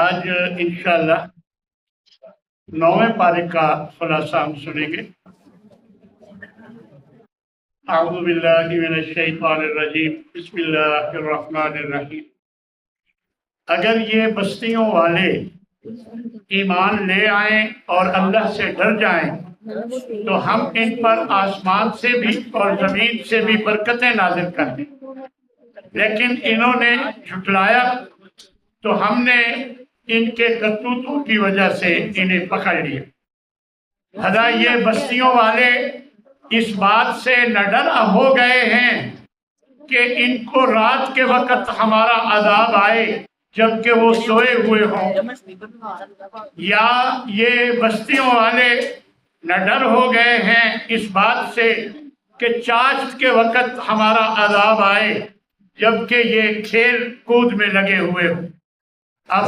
آج انشاءاللہ 9ویں پارے کا خلاصہ ہم سنیں گے۔ اعوذ باللہ من الشیطان الرجیم، بسم اللہ الرحمن الرحیم۔ اگر یہ بستیوں والے ایمان لے آئیں اور اللہ سے ڈر جائیں تو ہم ان پر آسمان سے بھی اور زمین سے بھی برکتیں نازل کر دیں، لیکن انہوں نے جھٹلایا تو ہم نے ان کے کرتوتوں کی وجہ سے انہیں پکڑ لیا۔ بھلا یہ بستیوں والے اس بات سے نڈر ہو گئے ہیں کہ ان کو رات کے وقت ہمارا عذاب آئے جبکہ وہ سوئے ہوئے ہوں، یا یہ بستیوں والے نڈر ہو گئے ہیں اس بات سے کہ چاشت کے وقت ہمارا عذاب آئے جبکہ یہ کھیل کود میں لگے ہوئے ہوں۔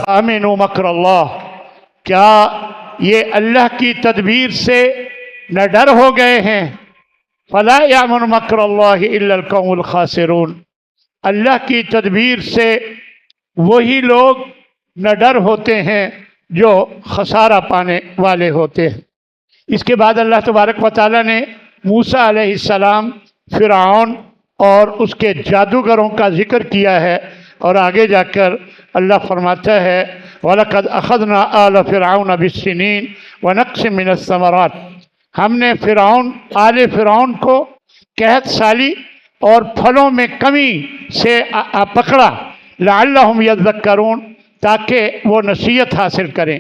آمنوا مکر اللہ، کیا یہ اللہ کی تدبیر سے نہ ڈر ہو گئے ہیں؟ فلا یامن مکر اللہ الا القوم الخاسرون، اللہ کی تدبیر سے وہی لوگ نہ ڈر ہوتے ہیں جو خسارہ پانے والے ہوتے ہیں۔ اس کے بعد اللہ تبارک و تعالیٰ نے موسیٰ علیہ السلام، فرعون اور اس کے جادوگروں کا ذکر کیا ہے، اور آگے جا کر اللہ فرماتا ہے وَلَقَدْ أَخَذْنَا آلَ فِرْعَوْنَ بِالسِّنِينَ وَنَقْصٍ مِّنَ الثَّمَرَاتِ، ہم نے آل فرعون کو قحط سالی اور پھلوں میں کمی سے پکڑا، لَعَلَّهُمْ يَذَّكَّرُونَ، تاکہ وہ نصیحت حاصل کریں۔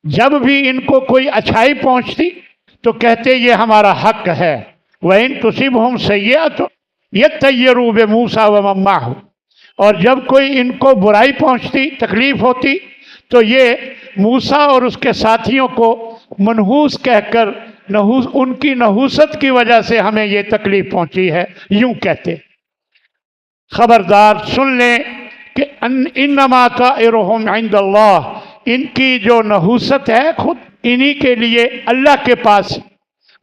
جب بھی ان کو کوئی اچھائی پہنچتی تو کہتے یہ ہمارا حق ہے۔ وَإِن تُصِبْهُمْ سَيِّئَةٌ يَطَّيَّرُوا بِمُوسَىٰ وَمَن مَّعَهُ، اور جب کوئی ان کو برائی پہنچتی، تکلیف ہوتی، تو یہ موسیٰ اور اس کے ساتھیوں کو منحوس کہہ کر ان کی نحوست کی وجہ سے ہمیں یہ تکلیف پہنچی ہے، یوں کہتے۔ خبردار سن لیں کہ انما طائرهم عند اللہ، ان کی جو نحوست ہے خود انہی کے لیے اللہ کے پاس،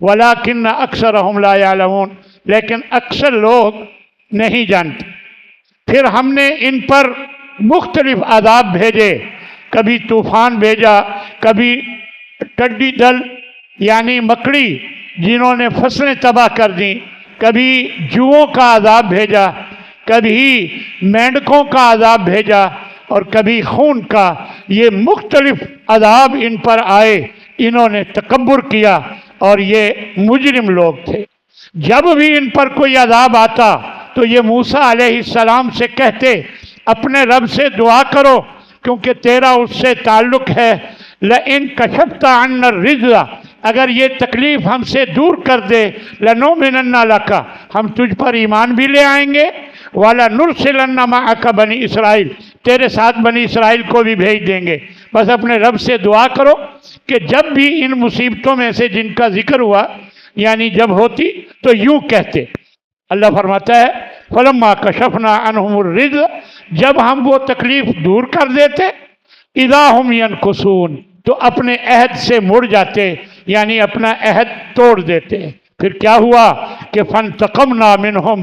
ولیکن اکثرهم لا یعلمون، لیکن اکثر لوگ نہیں جانتے۔ پھر ہم نے ان پر مختلف عذاب بھیجے، کبھی طوفان بھیجا، کبھی ٹڈی دل یعنی مکڑی جنہوں نے فصلیں تباہ کر دیں، کبھی جوؤں کا عذاب بھیجا، کبھی مینڈکوں کا عذاب بھیجا، اور کبھی خون کا۔ یہ مختلف عذاب ان پر آئے، انہوں نے تکبر کیا اور یہ مجرم لوگ تھے۔ جب بھی ان پر کوئی عذاب آتا تو یہ موسیٰ علیہ السلام سے کہتے اپنے رب سے دعا کرو کیونکہ تیرا اس سے تعلق ہے۔ لَإِن كَشَفْتَ عَنَّا الرِّجْزَ، اگر یہ تکلیف ہم سے دور کر دے، لَنُؤْمِنَنَّ لَكَ، ہم تجھ پر ایمان بھی لے آئیں گے، وَلَنُرْسِلَنَّ مَعَكَ بنی اسرائیل، تیرے ساتھ بنی اسرائیل کو بھی بھیج دیں گے۔ بس اپنے رب سے دعا کرو کہ جب بھی ان مصیبتوں میں سے جن کا ذکر ہوا یعنی جب ہوتی تو یوں کہتے۔ اللہ فرماتا ہے فَلَمَّا كَشَفْنَا عَنْهُمُ الرِّجْزَ، جب ہم وہ تکلیف دور کر دیتے، اِذَا هُمْ يَنْكُثُونَ، تو اپنے عہد سے مڑ جاتے یعنی اپنا عہد توڑ دیتے۔ پھر کیا ہوا کہ فَانْتَقَمْنَا مِنْهُمْ،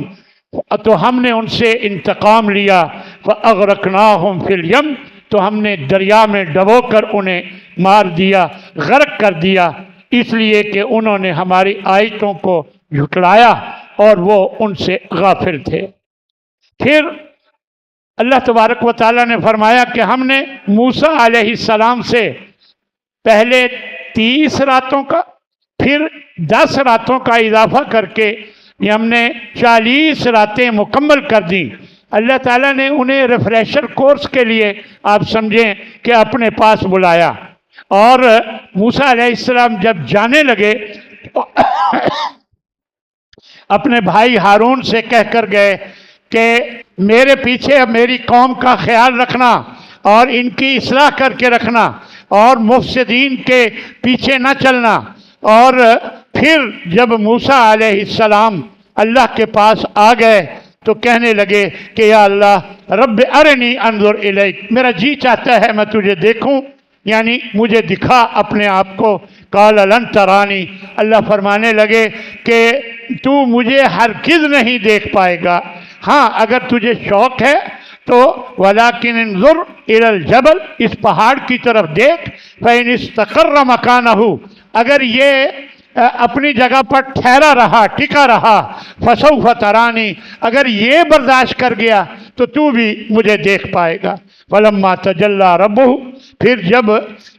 تو ہم نے ان سے انتقام لیا، فَأَغْرَقْنَاهُمْ فِي الْيَمِّ، تو ہم نے دریا میں ڈبو کر انہیں مار دیا، غرق کر دیا، اس لیے کہ انہوں نے ہماری آیتوں کو جھٹلایا اور وہ ان سے غافل تھے۔ پھر اللہ تبارک و تعالیٰ نے فرمایا کہ ہم نے موسیٰ علیہ السلام سے پہلے 30 راتوں کا، پھر 10 راتوں کا اضافہ کر کے ہم نے 40 راتیں مکمل کر دیں۔ اللہ تعالیٰ نے انہیں ریفریشر کورس کے لیے آپ سمجھیں کہ اپنے پاس بلایا، اور موسیٰ علیہ السلام جب جانے لگے اپنے بھائی ہارون سے کہہ کر گئے کہ میرے پیچھے میری قوم کا خیال رکھنا اور ان کی اصلاح کر کے رکھنا اور مفسدین کے پیچھے نہ چلنا۔ اور پھر جب موسیٰ علیہ السلام اللہ کے پاس آ گئے تو کہنے لگے کہ یا اللہ رب ارنی انظر الیک، میرا جی چاہتا ہے میں تجھے دیکھوں، یعنی مجھے دکھا اپنے آپ کو۔ قال لن ترانی، اللہ فرمانے لگے کہ تو مجھے ہرگز نہیں دیکھ پائے گا، ہاں اگر تجھے شوق ہے تو ولیکن انظر الی الجبل، اس پہاڑ کی طرف دیکھ، فإن استقر مکانہ، اگر یہ اپنی جگہ پر ٹھہرا رہا، ٹکا رہا، فسوف ترانی، اگر یہ برداشت کر گیا تو تو بھی مجھے دیکھ پائے گا۔ فلما تجلی ربہ، پھر جب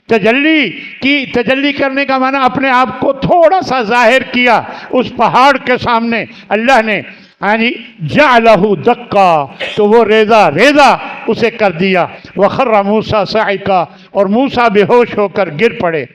تجلی کرنے کا معنی اپنے آپ کو تھوڑا سا ظاہر کیا اس پہاڑ کے سامنے اللہ نے، یعنی جعلہ دکا، تو وہ ریزہ اسے کر دیا۔ وخر موسیٰ صعقا، اور موسیٰ بے ہوش ہو کر گر پڑے،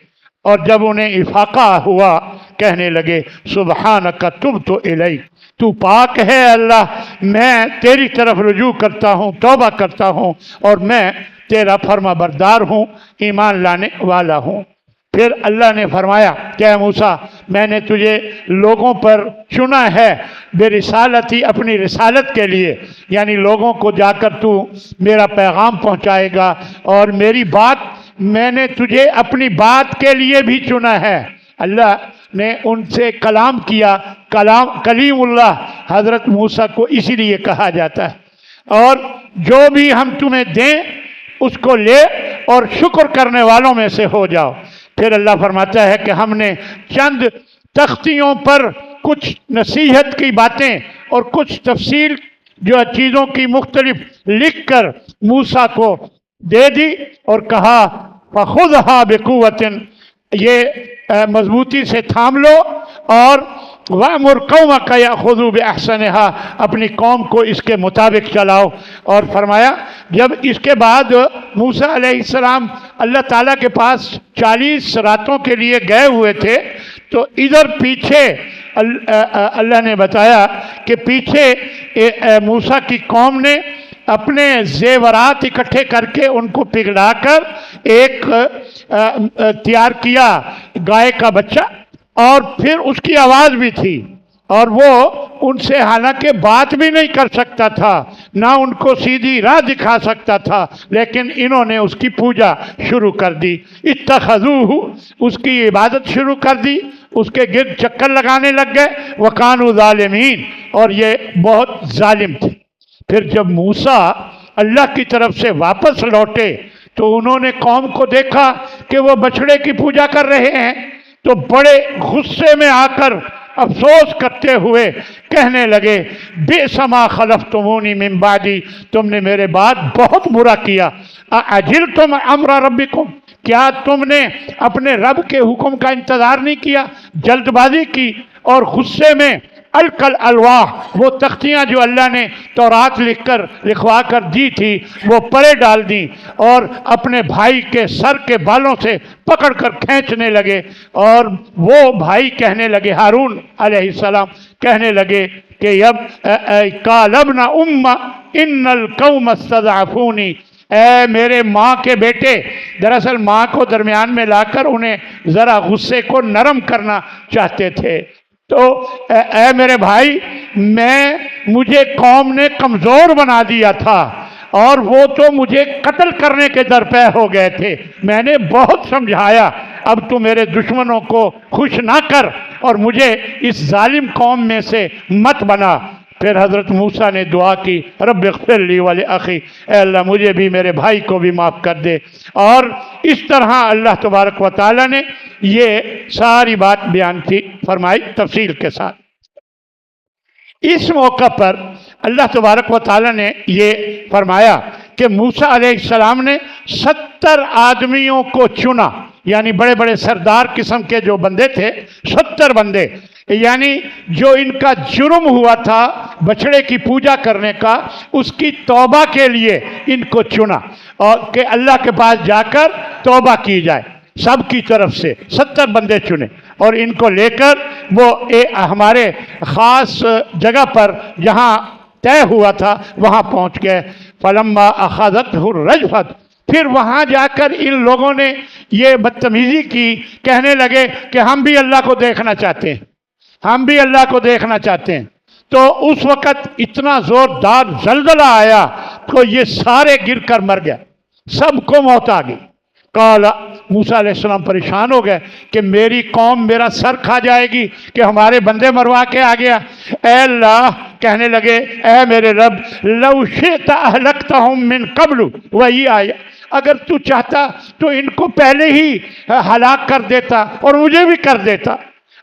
اور جب انہیں افاقہ ہوا کہنے لگے سبحانک تبت الیک، تو پاک ہے اللہ، میں تیری طرف رجوع کرتا ہوں، توبہ کرتا ہوں، اور میں تیرا فرما بردار ہوں، ایمان لانے والا ہوں۔ پھر اللہ نے فرمایا کہ اے موسیٰ، میں نے تجھے لوگوں پر چنا ہے بے رسالتی، اپنی رسالت کے لیے، یعنی لوگوں کو جا کر تو میرا پیغام پہنچائے گا، اور میری بات، میں نے تجھے اپنی بات کے لیے بھی چنا ہے۔ اللہ نے ان سے کلام کیا، کلیم اللہ حضرت موسیٰ کو اسی لیے کہا جاتا ہے۔ اور جو بھی ہم تمہیں دیں اس کو لے اور شکر کرنے والوں میں سے ہو جاؤ۔ پھر اللہ فرماتا ہے کہ ہم نے چند تختیوں پر کچھ نصیحت کی باتیں اور کچھ تفصیل جو چیزوں کی مختلف لکھ کر موسیٰ کو دے دی، اور کہا فَخُذْهَا بِقُوَّةٍ، یہ مضبوطی سے تھام لو، اور وَأْمُرْ قَوْمَكَ يَأْخُذُوا بِأَحْسَنِهَا، اپنی قوم کو اس کے مطابق چلاؤ۔ اور فرمایا جب اس کے بعد موسیٰ علیہ السلام اللہ تعالیٰ کے پاس 40 راتوں کے لیے گئے ہوئے تھے، تو ادھر پیچھے اللہ نے بتایا کہ پیچھے موسیٰ کی قوم نے اپنے زیورات اکٹھے کر کے ان کو پگھلا کر ایک تیار کیا گائے کا بچہ، اور پھر اس کی آواز بھی تھی، اور وہ ان سے حالانکہ بات بھی نہیں کر سکتا تھا، نہ ان کو سیدھی راہ دکھا سکتا تھا، لیکن انہوں نے اس کی پوجا شروع کر دی، اتخذوہ، اس کی عبادت شروع کر دی، اس کے گرد چکر لگانے لگ گئے، وکانوا ظالمین، اور یہ بہت ظالم تھے۔ پھر جب موسیٰ اللہ کی طرف سے واپس لوٹے تو انہوں نے قوم کو دیکھا کہ وہ بچھڑے کی پوجا کر رہے ہیں، تو بڑے غصے میں آ کر افسوس کرتے ہوئے کہنے لگے بئس ما خلفتمونی من بعدی، تم نے میرے بعد بہت برا کیا، اعجلتم امر ربکم، کیا تم نے اپنے رب کے حکم کا انتظار نہیں کیا، جلد بازی کی، اور غصے میں القل الواح، وہ تختیاں جو اللہ نے تورات لکھوا کر دی تھی وہ پرے ڈال دیں، اور اپنے بھائی کے سر کے بالوں سے پکڑ کر کھینچنے لگے، اور وہ بھائی کہنے لگے، ہارون علیہ السلام کہنے لگے کہ قال ابن ام ان القوم استضعفونی، اے میرے ماں کے بیٹے، دراصل ماں کو درمیان میں لا کر انہیں ذرا غصے کو نرم کرنا چاہتے تھے، تو اے میرے بھائی، مجھے قوم نے کمزور بنا دیا تھا، اور وہ تو مجھے قتل کرنے کے درپے ہو گئے تھے، میں نے بہت سمجھایا، اب تو میرے دشمنوں کو خوش نہ کر اور مجھے اس ظالم قوم میں سے مت بنا۔ پھر حضرت موسیٰ نے دعا کی رب اغفر لی ولی، اے اللہ مجھے بھی میرے بھائی کو بھی معاف کر دے، اور اس طرح اللہ تبارک و تعالیٰ نے یہ ساری بات بیان کی فرمائی تفصیل کے ساتھ۔ اس موقع پر اللہ تبارک و تعالیٰ نے یہ فرمایا کہ موسیٰ علیہ السلام نے 70 آدمیوں کو چنا، یعنی بڑے بڑے سردار قسم کے جو بندے تھے، 70 بندے، یعنی جو ان کا جرم ہوا تھا بچڑے کی پوجا کرنے کا، اس کی توبہ کے لیے ان کو چنا، اور کہ اللہ کے پاس جا کر توبہ کی جائے، سب کی طرف سے 70 بندے چنے، اور ان کو لے کر وہ ہمارے خاص جگہ پر جہاں طے ہوا تھا وہاں پہنچ گئے۔ فلما اخذتہ الرجفۃ، پھر وہاں جا کر ان لوگوں نے یہ بدتمیزی کی، کہنے لگے کہ ہم بھی اللہ کو دیکھنا چاہتے ہیں، ہم بھی اللہ کو دیکھنا چاہتے ہیں۔ تو اس وقت اتنا زوردار زلزلہ آیا تو یہ سارے گر کر مر گئے، سب کو موت آ گئی۔ قال، موسیٰ علیہ السلام پریشان ہو گئے کہ میری قوم میرا سر کھا جائے گی کہ ہمارے بندے مروا کے آ گیا۔ اے اللہ، کہنے لگے اے میرے رب لو شئت اہلکتہم من قبل، وہی آیا، اگر تو چاہتا تو ان کو پہلے ہی ہلاک کر دیتا اور مجھے بھی کر دیتا۔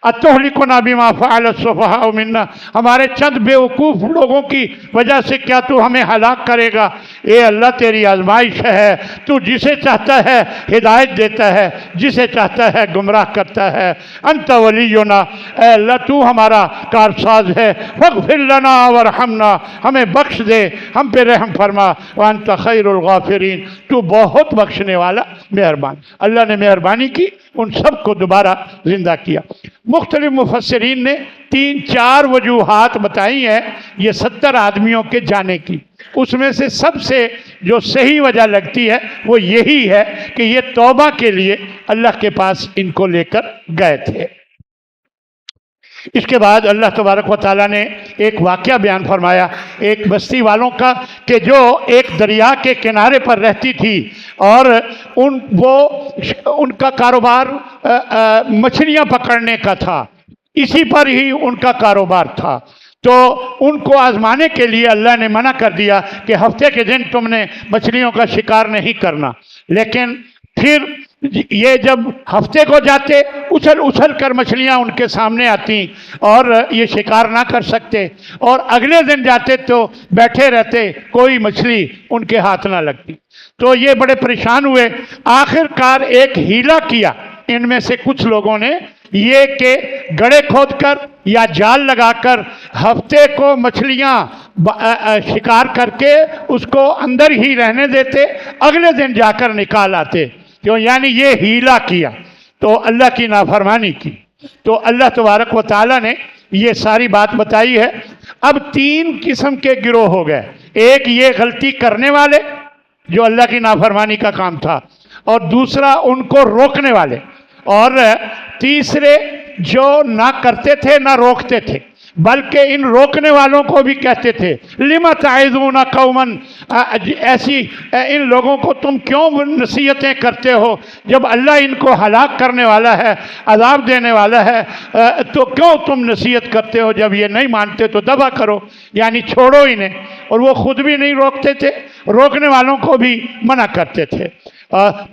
اتہلکنا بما فعل السفہاء منا، ہمارے چند بیوقوف لوگوں کی وجہ سے کیا تو ہمیں ہلاک کرے گا؟ اے اللہ تیری آزمائش ہے، تو جسے چاہتا ہے ہدایت دیتا ہے، جسے چاہتا ہے گمراہ کرتا ہے۔ انت ولینا، اے اللہ تو ہمارا کارساز ہے، فاغفر لنا ورحمنا، ہمیں بخش دے، ہم پہ رحم فرما، وانت خیر الغافرین، تو بہت بخشنے والا مہربان۔ اللہ نے مہربانی کی، ان سب کو دوبارہ زندہ کیا۔ مختلف مفسرین نے 3-4 وجوہات بتائی ہیں یہ 70 آدمیوں کے جانے کی، اس میں سے سب سے جو صحیح وجہ لگتی ہے وہ یہی ہے کہ یہ توبہ کے لیے اللہ کے پاس ان کو لے کر گئے تھے۔ اس کے بعد اللہ تبارک و تعالیٰ نے ایک واقعہ بیان فرمایا ایک بستی والوں کا کہ جو ایک دریا کے کنارے پر رہتی تھی اور ان کا کاروبار مچھلیاں پکڑنے کا تھا، اسی پر ہی ان کا کاروبار تھا۔ تو ان کو آزمانے کے لیے اللہ نے منع کر دیا کہ ہفتے کے دن تم نے مچھلیوں کا شکار نہیں کرنا، لیکن پھر یہ جب ہفتے کو جاتے اچھل اچھل کر مچھلیاں ان کے سامنے آتی اور یہ شکار نہ کر سکتے، اور اگلے دن جاتے تو بیٹھے رہتے، کوئی مچھلی ان کے ہاتھ نہ لگتی۔ تو یہ بڑے پریشان ہوئے، آخر کار ایک ہیلا کیا ان میں سے کچھ لوگوں نے، یہ کہ گڑھے کھود کر یا جال لگا کر ہفتے کو مچھلیاں شکار کر کے اس کو اندر ہی رہنے دیتے، اگلے دن جا کر نکال آتے، کیوں؟ یعنی یہ ہیلا کیا تو اللہ کی نافرمانی کی۔ تو اللہ تبارک و تعالیٰ نے یہ ساری بات بتائی ہے۔ اب 3 قسم کے گروہ ہو گئے، ایک یہ غلطی کرنے والے جو اللہ کی نافرمانی کا کام تھا، اور دوسرا ان کو روکنے والے، اور تیسرے جو نہ کرتے تھے نہ روکتے تھے، بلکہ ان روکنے والوں کو بھی کہتے تھے لِمَ تَعِظُونَ قَوْمًا، ایسی ان لوگوں کو تم کیوں نصیحتیں کرتے ہو جب اللہ ان کو ہلاک کرنے والا ہے، عذاب دینے والا ہے، تو کیوں تم نصیحت کرتے ہو؟ جب یہ نہیں مانتے تو دبا کرو، یعنی چھوڑو انہیں۔ اور وہ خود بھی نہیں روکتے تھے، روکنے والوں کو بھی منع کرتے تھے۔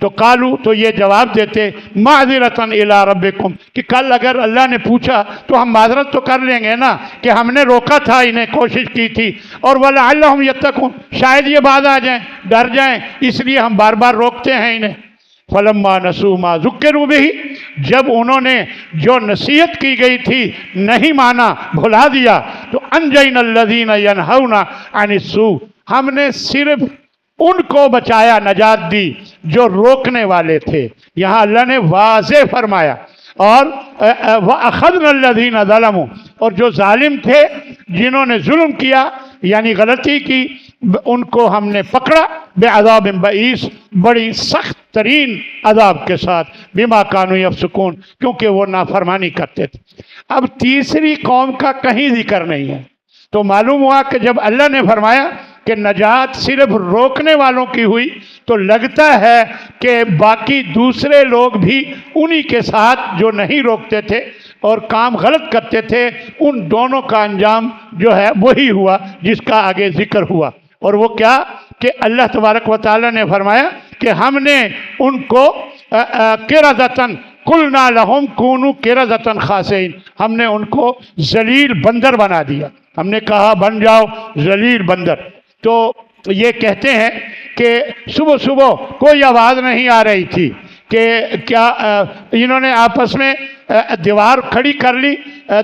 تو قالو، تو یہ جواب دیتے معذرتاً الی ربکم، کہ کل اگر اللہ نے پوچھا تو ہم معذرت تو کر لیں گے نا کہ ہم نے روکا تھا، انہیں کوشش کی تھی، اور وَلَعَلَّهُمْ يَتَّقُونَ، شاید یہ باز آ جائیں، ڈر جائیں، اس لیے ہم بار بار روکتے ہیں انہیں۔ فَلَمَّا نَسُوا مَا ذُكِّرُوا بِهِ، جب انہوں نے جو نصیحت کی گئی تھی نہیں مانا، بھلا دیا، تو أَنْجَيْنَا الَّذِينَ يَنْهَوْنَ عَنِ السُّوءِ، ہم نے صرف ان کو بچایا، نجات دی جو روکنے والے تھے۔ یہاں اللہ نے واضح فرمایا، اور وَأَخَذْنَا الَّذِينَ ظَلَمُوا، اور جو ظالم تھے، جنہوں نے ظلم کیا یعنی غلطی کی، ان کو ہم نے پکڑا بعذاب بئیس، بڑی سخت ترین عذاب کے ساتھ، بما کانوا یفسقون، کیونکہ وہ نافرمانی کرتے تھے۔ اب تیسری قوم کا کہیں ذکر نہیں ہے، تو معلوم ہوا کہ جب اللہ نے فرمایا کہ نجات صرف روکنے والوں کی ہوئی، تو لگتا ہے کہ باقی دوسرے لوگ بھی انہی کے ساتھ جو نہیں روکتے تھے اور کام غلط کرتے تھے، ان دونوں کا انجام جو ہے وہی ہوا جس کا آگے ذکر ہوا۔ اور وہ کیا کہ اللہ تبارک و تعالیٰ نے فرمایا کہ ہم نے ان کو قردۃً قلنا لہم کونوا قردۃ خاسئین، ہم نے ان کو ذلیل بندر بنا دیا، ہم نے کہا بن جاؤ ذلیل بندر۔ تو یہ کہتے ہیں کہ صبح صبح کوئی آواز نہیں آ رہی تھی کہ کیا انہوں نے آپس میں دیوار کھڑی کر لی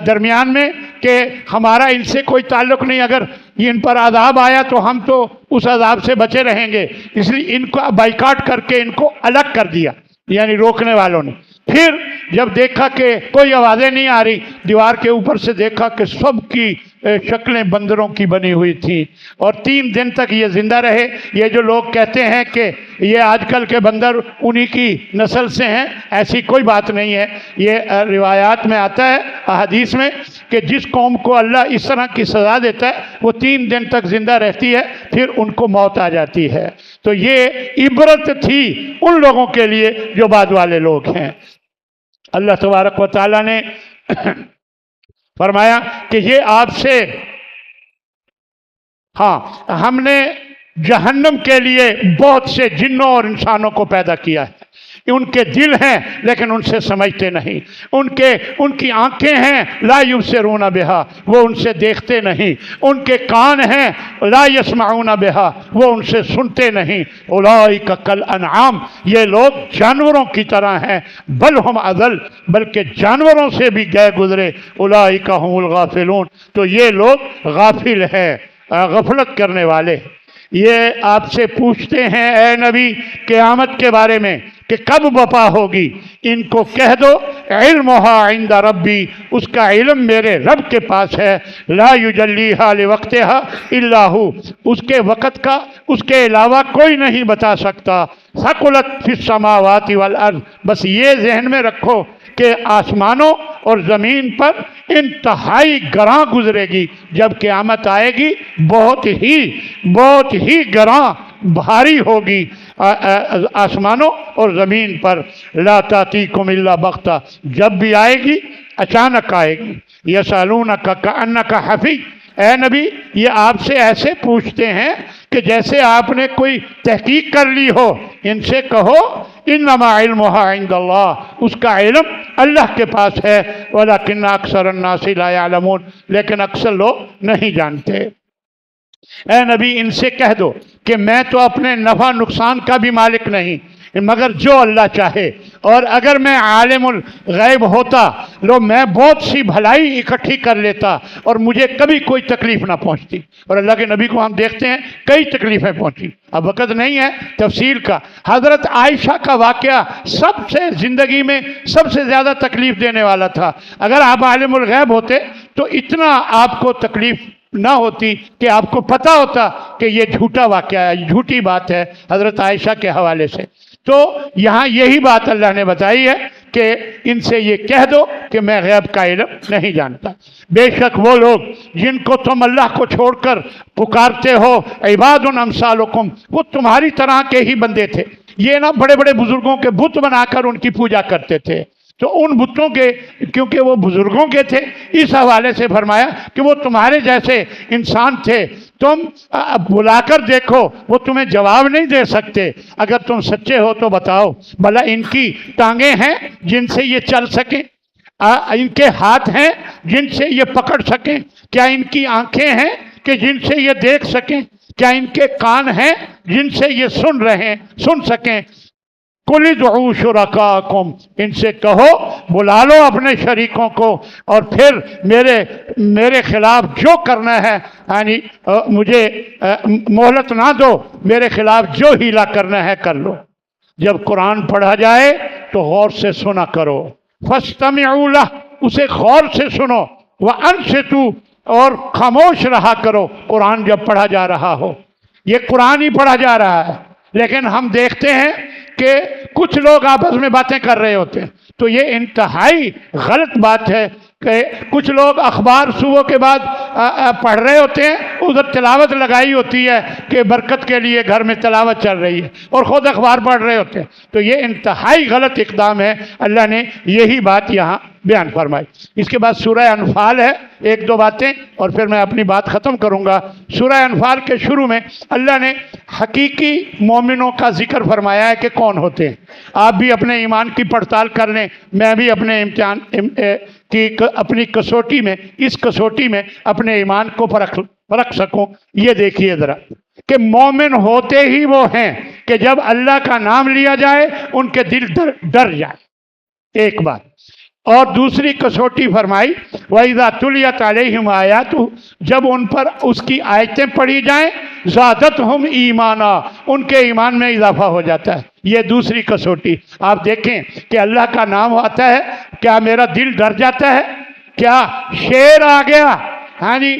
درمیان میں کہ ہمارا ان سے کوئی تعلق نہیں، اگر ان پر عذاب آیا تو ہم تو اس عذاب سے بچے رہیں گے، اس لیے ان کو بائیکاٹ کر کے ان کو الگ کر دیا، یعنی روکنے والوں نے۔ پھر جب دیکھا کہ کوئی آوازیں نہیں آ رہی، دیوار کے اوپر سے دیکھا کہ سب کی شکلیں بندروں کی بنی ہوئی تھیں، اور 3 دن تک یہ زندہ رہے۔ یہ جو لوگ کہتے ہیں کہ یہ آج کل کے بندر انہی کی نسل سے ہیں، ایسی کوئی بات نہیں ہے۔ یہ روایات میں آتا ہے، احادیث میں، کہ جس قوم کو اللہ اس طرح کی سزا دیتا ہے وہ 3 دن تک زندہ رہتی ہے، پھر ان کو موت آ جاتی ہے۔ تو یہ عبرت تھی ان لوگوں کے لیے جو بعد والے لوگ ہیں۔ اللہ تبارک و تعالیٰ نے فرمایا کہ یہ آپ سے ہاں ہم نے جہنم کے لیے بہت سے جنوں اور انسانوں کو پیدا کیا ہے، ان کے دل ہیں لیکن ان سے سمجھتے نہیں، ان کی آنکھیں ہیں لا یبصرون بہا، وہ ان سے دیکھتے نہیں، ان کے کان ہیں لا یسمعون بہا، وہ ان سے سنتے نہیں، اولئک کالانعام، یہ لوگ جانوروں کی طرح ہیں، بل ہم اضل، بلکہ جانوروں سے بھی گئے گزرے، اولئک هم الغافلون، تو یہ لوگ غافل ہیں، غفلت کرنے والے۔ یہ آپ سے پوچھتے ہیں اے نبی قیامت کے بارے میں کہ کب وفا ہوگی، ان کو کہہ دو علمھا عند ربی، اس کا علم میرے رب کے پاس ہے، لا یجلیھا لوقتھا الا ہو، اس کے وقت کا اس کے علاوہ کوئی نہیں بتا سکتا، ثقلت فی السماوات والارض، بس یہ ذہن میں رکھو کہ آسمانوں اور زمین پر انتہائی گراں گزرے گی، جب قیامت آئے گی بہت ہی گراں بھاری ہوگی آسمانوں اور زمین پر، لا تاتیکم الا بغتہ، جب بھی آئے گی اچانک آئے گی، یسألونک کأنک حفی، اے نبی یہ آپ سے ایسے پوچھتے ہیں کہ جیسے آپ نے کوئی تحقیق کر لی ہو، ان سے کہو انما علمھا عند اللہ، اس کا علم اللہ کے پاس ہے، ولکن اکثر الناس لا یعلمون، لیکن اکثر لوگ نہیں جانتے۔ اے نبی ان سے کہہ دو کہ میں تو اپنے نفع نقصان کا بھی مالک نہیں مگر جو اللہ چاہے، اور اگر میں عالم الغیب ہوتا لو میں بہت سی بھلائی اکٹھی کر لیتا اور مجھے کبھی کوئی تکلیف نہ پہنچتی، اور اللہ کے نبی کو ہم دیکھتے ہیں کئی تکلیفیں پہنچی، اب وقت نہیں ہے تفصیل کا۔ حضرت عائشہ کا واقعہ سب سے زندگی میں سب سے زیادہ تکلیف دینے والا تھا، اگر آپ عالم الغیب ہوتے تو اتنا آپ کو تکلیف نہ ہوتی کہ آپ کو پتہ ہوتا کہ یہ جھوٹا واقعہ ہے، جھوٹی بات ہے حضرت عائشہ کے حوالے سے۔ تو یہاں یہی بات اللہ نے بتائی ہے کہ ان سے یہ کہہ دو کہ میں غیب کا علم نہیں جانتا۔ بے شک وہ لوگ جن کو تم اللہ کو چھوڑ کر پکارتے ہو عباد امثالکم، وہ تمہاری طرح کے ہی بندے تھے، یہ نہ بڑے بڑے بزرگوں کے بت بنا کر ان کی پوجا کرتے تھے، تو ان بتوں کے کیونکہ وہ بزرگوں کے تھے اس حوالے سے فرمایا کہ وہ تمہارے جیسے انسان تھے، تم بلا کر دیکھو وہ تمہیں جواب نہیں دے سکتے، اگر تم سچے ہو تو بتاؤ بھلا ان کی ٹانگیں ہیں جن سے یہ چل سکیں، ان کے ہاتھ ہیں جن سے یہ پکڑ سکیں، کیا ان کی آنکھیں ہیں کہ جن سے یہ دیکھ سکیں، کیا ان کے کان ہیں جن سے یہ سن سکیں؟ قُلِ ادْعُوا شُرَكَاءَكُمْ، ان سے کہو بلا لو اپنے شریکوں کو اور پھر میرے خلاف جو کرنا ہے، یعنی مجھے مہلت نہ دو، میرے خلاف جو ہیلا کرنا ہے کر لو۔ جب قرآن پڑھا جائے تو غور سے سنا کرو، فَاسْتَمِعُوا لَهُ، اسے غور سے سنو، وَأَنصِتُوا، اور خاموش رہا کرو قرآن جب پڑھا جا رہا ہو۔ یہ قرآن ہی پڑھا جا رہا ہے لیکن ہم دیکھتے ہیں کہ کچھ لوگ آپس میں باتیں کر رہے ہوتے ہیں، تو یہ انتہائی غلط بات ہے کہ کچھ لوگ اخبار صبح کے بعد پڑھ رہے ہوتے ہیں، ادھر تلاوت لگائی ہوتی ہے کہ برکت کے لیے گھر میں تلاوت چل رہی ہے، اور خود اخبار پڑھ رہے ہوتے ہیں، تو یہ انتہائی غلط اقدام ہے۔ اللہ نے یہی بات یہاں بیان فرمائی۔ اس کے بعد سورہ انفال ہے، ایک دو باتیں اور پھر میں اپنی بات ختم کروں گا۔ سورہ انفال کے شروع میں اللہ نے حقیقی مومنوں کا ذکر فرمایا ہے کہ کون ہوتے ہیں۔ آپ بھی اپنے ایمان کی پڑتال کر لیں، میں بھی اپنے امتحان کی اپنی کسوٹی میں اس کسوٹی میں اپنے ایمان کو پرکھ سکوں۔ یہ دیکھیے ذرا کہ مومن ہوتے ہی وہ ہیں کہ جب اللہ کا نام لیا جائے ان کے دل ڈر جائے، ایک بات، اور دوسری کسوٹی فرمائی وَإِذَا تُلِيَتْ عَلَيْهِمْ آيَاتُهُ، جب ان پر اس کی آیتیں پڑھی جائیں زَادَتْهُمْ ایمانا، ان کے ایمان میں اضافہ ہو جاتا ہے۔ یہ دوسری کسوٹی آپ دیکھیں کہ اللہ کا نام آتا ہے، کیا میرا دل ڈر جاتا ہے؟ کیا شیر آ گیا، ہاں جی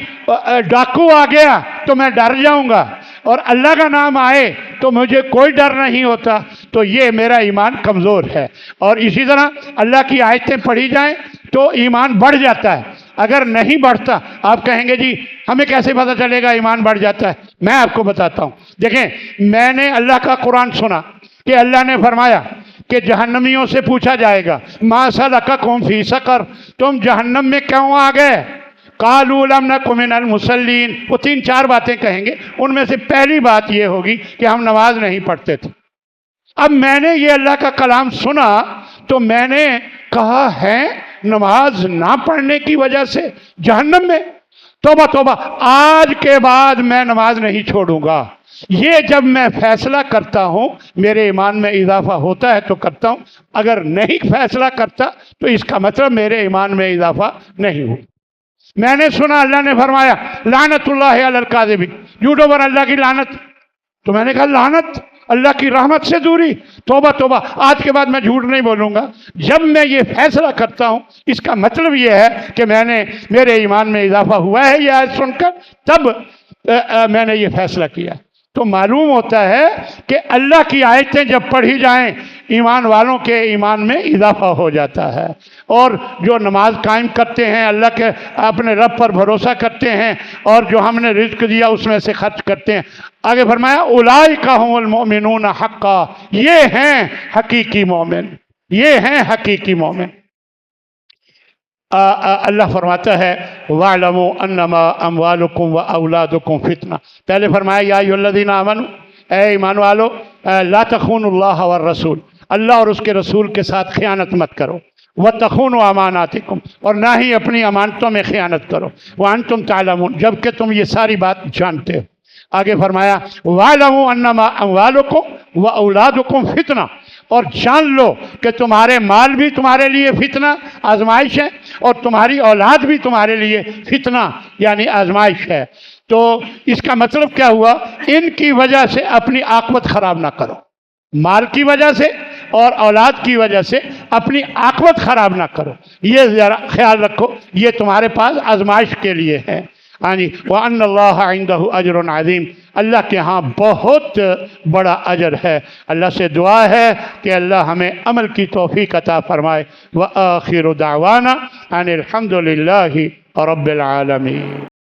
ڈاکو آ گیا تو میں ڈر جاؤں گا، اور اللہ کا نام آئے تو مجھے کوئی ڈر نہیں ہوتا، تو یہ میرا ایمان کمزور ہے۔ اور اسی طرح اللہ کی آیتیں پڑھی جائیں تو ایمان بڑھ جاتا ہے، اگر نہیں بڑھتا آپ کہیں گے جی ہمیں کیسے پتہ چلے گا ایمان بڑھ جاتا ہے؟ میں آپ کو بتاتا ہوں۔ دیکھیں میں نے اللہ کا قرآن سنا کہ اللہ نے فرمایا کہ جہنمیوں سے پوچھا جائے گا ما سلککم فی سقر، تم جہنم میں کیوں آ گئے؟ قالوا لم نک من المصلین، وہ 3-4 باتیں کہیں گے، ان میں سے پہلی بات یہ ہوگی کہ ہم نماز نہیں پڑھتے تھے۔ اب میں نے یہ اللہ کا کلام سنا تو میں نے کہا ہے نماز نہ پڑھنے کی وجہ سے جہنم میں، توبہ توبہ، آج کے بعد میں نماز نہیں چھوڑوں گا۔ یہ جب میں فیصلہ کرتا ہوں میرے ایمان میں اضافہ ہوتا ہے تو کرتا ہوں، اگر نہیں فیصلہ کرتا تو اس کا مطلب میرے ایمان میں اضافہ نہیں ہو۔ میں نے سنا اللہ نے فرمایا لعنت اللہ علی الکاذبین، جھوٹوں پر اللہ کی لعنت، تو میں نے کہا لعنت، اللہ کی رحمت سے دوری، توبہ توبہ، آج کے بعد میں جھوٹ نہیں بولوں گا۔ جب میں یہ فیصلہ کرتا ہوں اس کا مطلب یہ ہے کہ میرے ایمان میں اضافہ ہوا ہے یہ آیت سن کر، تب میں نے یہ فیصلہ کیا۔ تو معلوم ہوتا ہے کہ اللہ کی آیتیں جب پڑھی جائیں ایمان والوں کے ایمان میں اضافہ ہو جاتا ہے، اور جو نماز قائم کرتے ہیں، اللہ کے اپنے رب پر بھروسہ کرتے ہیں، اور جو ہم نے رزق دیا اس میں سے خرچ کرتے ہیں۔ آگے فرمایا اولئک هم المؤمنون حقا، یہ ہیں حقیقی مومن، یہ ہیں حقیقی مومن۔ اللہ فرماتا ہے وَاعْلَمُوا أَنَّمَا أَمْوَالُكُمْ وَأَوْلَادُكُمْ فِتْنَةٌ، پہلے فرمایا یا ایھا الذین آمنوا، اے ایمان والو، لا تخونوا اللہ والرسول، اللہ اور اس کے رسول کے ساتھ خیانت مت کرو، وَتَخُونُوا أَمَانَاتِكُمْ، اور نہ ہی اپنی امانتوں میں خیانت کرو، وَأَنْتُمْ تَعْلَمُونَ، جبکہ تم یہ ساری بات جانتے ہو۔ آگے فرمایا وَاعْلَمُوا أَنَّمَا أَمْوَالُكُمْ وَأَوْلَادُكُمْ فِتْنَةٌ، اور جان لو کہ تمہارے مال بھی تمہارے لیے فتنہ آزمائش ہے، اور تمہاری اولاد بھی تمہارے لیے فتنہ یعنی آزمائش ہے۔ تو اس کا مطلب کیا ہوا؟ ان کی وجہ سے اپنی عاقبت خراب نہ کرو، مال کی وجہ سے اور اولاد کی وجہ سے اپنی عاقبت خراب نہ کرو، یہ ذرا خیال رکھو، یہ تمہارے پاس آزمائش کے لیے ہے۔ وَأَنَّ اللَّهَ عِنْدَهُ أَجْرٌ عَظِيمٌ، اللہ کے ہاں بہت بڑا اجر ہے۔ اللہ سے دعا ہے کہ اللہ ہمیں عمل کی توفیق عطا فرمائے۔ وَآخِرُ دَعْوَانَا أَنِ الْحَمْدُ لِلَّهِ رَبِّ الْعَالَمِينَ۔